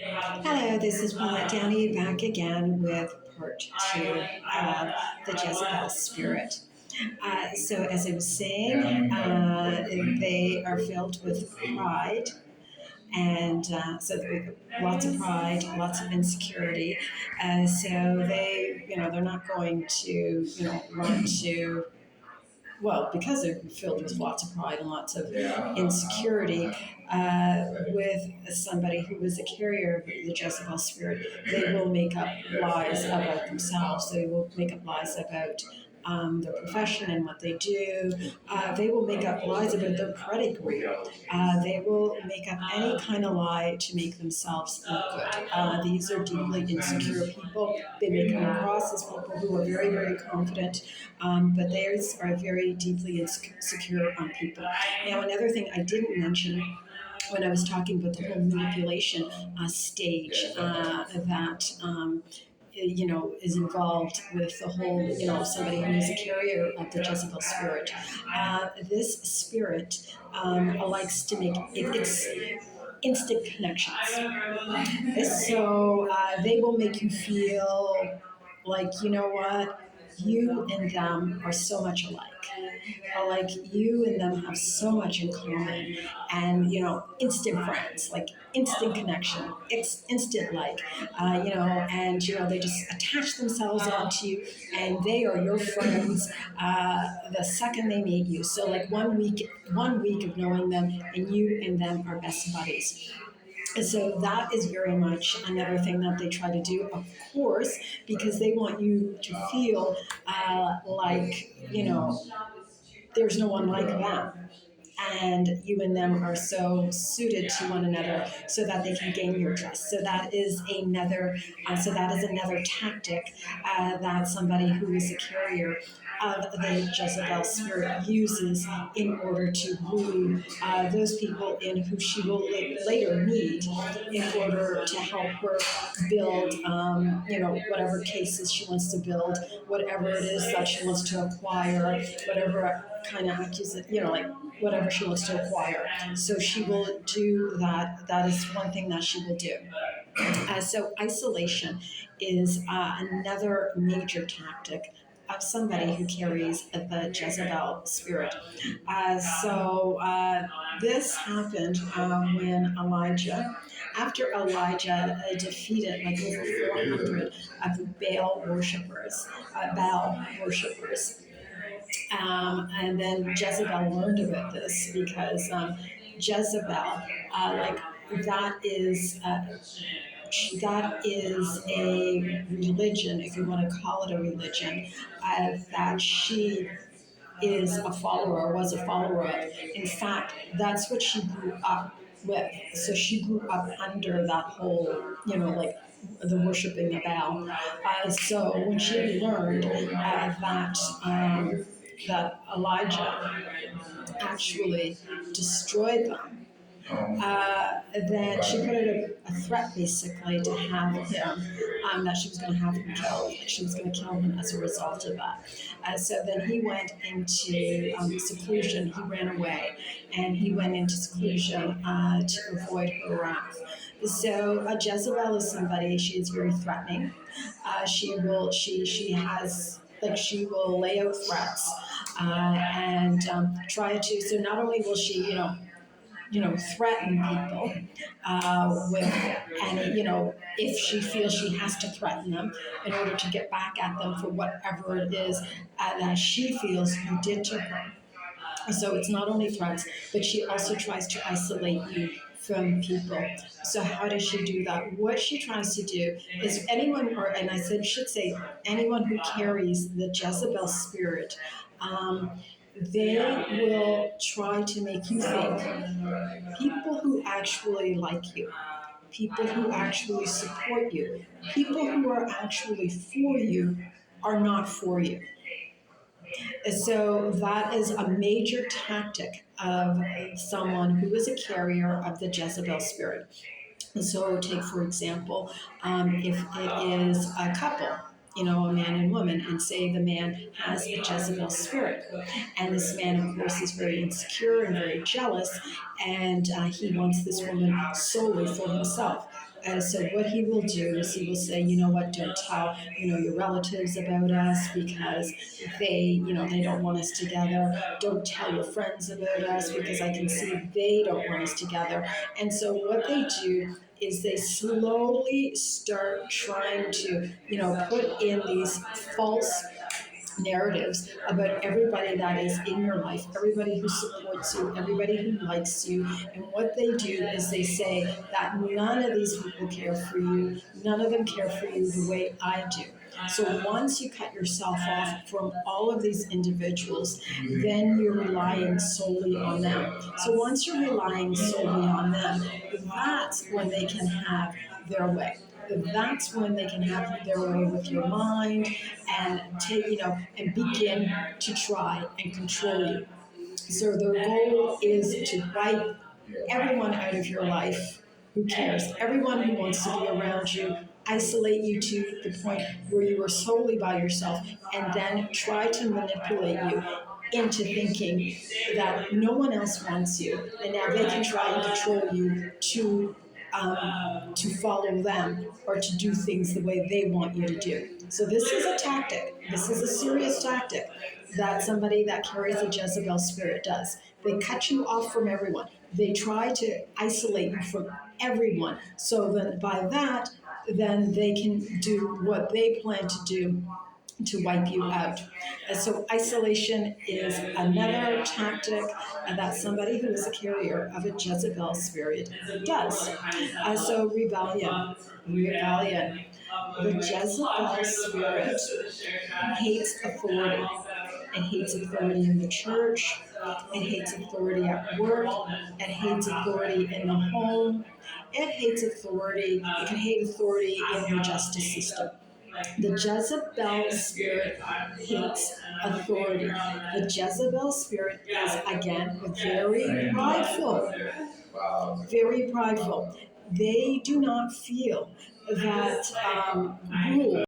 Hello, this is Paulette Downey back again with part two of the Jezebel spirit. So, as I was saying, they are filled with pride, and so lots of pride, lots of insecurity. So they're not going to, want to, well, because they're filled with lots of pride and lots of insecurity, with somebody who is a carrier of the Jezebel spirit, they will make up lies about themselves. They will make up lies about their profession and what they do. They will make up lies about their pedigree. They will make up any kind of lie to make themselves look good. These are deeply insecure people. They may come across as people who are very, very confident, but theirs are very deeply insecure people. Now, another thing I didn't mention when I was talking about the whole manipulation stage that is involved with the whole, somebody who is a carrier of the Jezebel spirit. This spirit likes to make it's instant connections. So they will make you feel like, you know what, you and them are so much alike. Like you and them have so much in common, and instant friends, like instant connection, instant like, and they just attach themselves onto you, and they are your friends the second they meet you. So like one week of knowing them, and you and them are best buddies. And so that is very much another thing that they try to do, of course, because they want you to feel like, there's no one like them. And you and them are so suited to one another so that they can gain your trust. So that is another tactic that somebody who is a carrier of the Jezebel spirit uses in order to woo those people in who she will later need in order to help her build, whatever cases she wants to build, whatever it is that she wants to acquire, whatever kind of accusation, like whatever she wants to acquire. So she will do that. That is one thing that she will do. So isolation is another major tactic of somebody who carries the Jezebel spirit. This happened when after Elijah defeated like over 400 of the Baal worshippers. And then Jezebel learned about this because Jezebel, like that is a religion, if you want to call it a religion, that she is a follower or was a follower of. In fact, that's what she grew up with. So she grew up under that whole, like the worshiping of Baal. So when she learned that Elijah actually destroyed them, then she put out a threat basically to have him, that she was going to have him killed, that she was going to kill him as a result of that. So then he went into seclusion, he ran away, and he went into seclusion to avoid her wrath. So Jezebel is somebody, she is very threatening. She will lay out threats and try to, so not only will she, threaten people with any, if she feels she has to threaten them in order to get back at them for whatever it is that she feels you did to her. So it's not only threats, but she also tries to isolate you from people. So how does she do that? What she tries to do is should say anyone who carries the Jezebel spirit, they will try to make you think people who actually like you, people who actually support you, people who are actually for you are not for you. So that is a major tactic of someone who is a carrier of the Jezebel spirit. So take, for example, if it is a couple, a man and woman, and say the man has a Jezebel spirit, and this man, of course, is very insecure and very jealous, and he wants this woman solely for himself. So what he will do is he will say, you know what, don't tell, your relatives about us because they don't want us together. Don't tell your friends about us because I can see they don't want us together. And so what they do is they slowly start trying to, put in these false narratives about everybody that is in your life, everybody who supports you, everybody who likes you. And what they do is they say that none of these people care for you, none of them care for you the way I do. So once you cut yourself off from all of these individuals, then you're relying solely on them. So once you're relying solely on them, that's when they can have their way. That's when they can have their way with your mind and and begin to try and control you. So the goal is to wipe everyone out of your life who cares, everyone who wants to be around you, isolate you to the point where you are solely by yourself, and then try to manipulate you into thinking that no one else wants you, and now they can try and control you to follow them or to do things the way they want you to do. So this is a tactic. This is a serious tactic that somebody that carries a Jezebel spirit does. They cut you off from everyone. They try to isolate you from everyone. So then by that, then they can do what they plan to do to wipe you out. So isolation is another tactic that somebody who is a carrier of a Jezebel spirit does. So rebellion. The Jezebel spirit hates authority. It hates authority in the church. It hates authority at work. It hates authority in the home. It hates authority. It can hate authority in the justice system. The Jezebel spirit hates authority. The Jezebel spirit is, again, very prideful. Very prideful. They do not feel that rule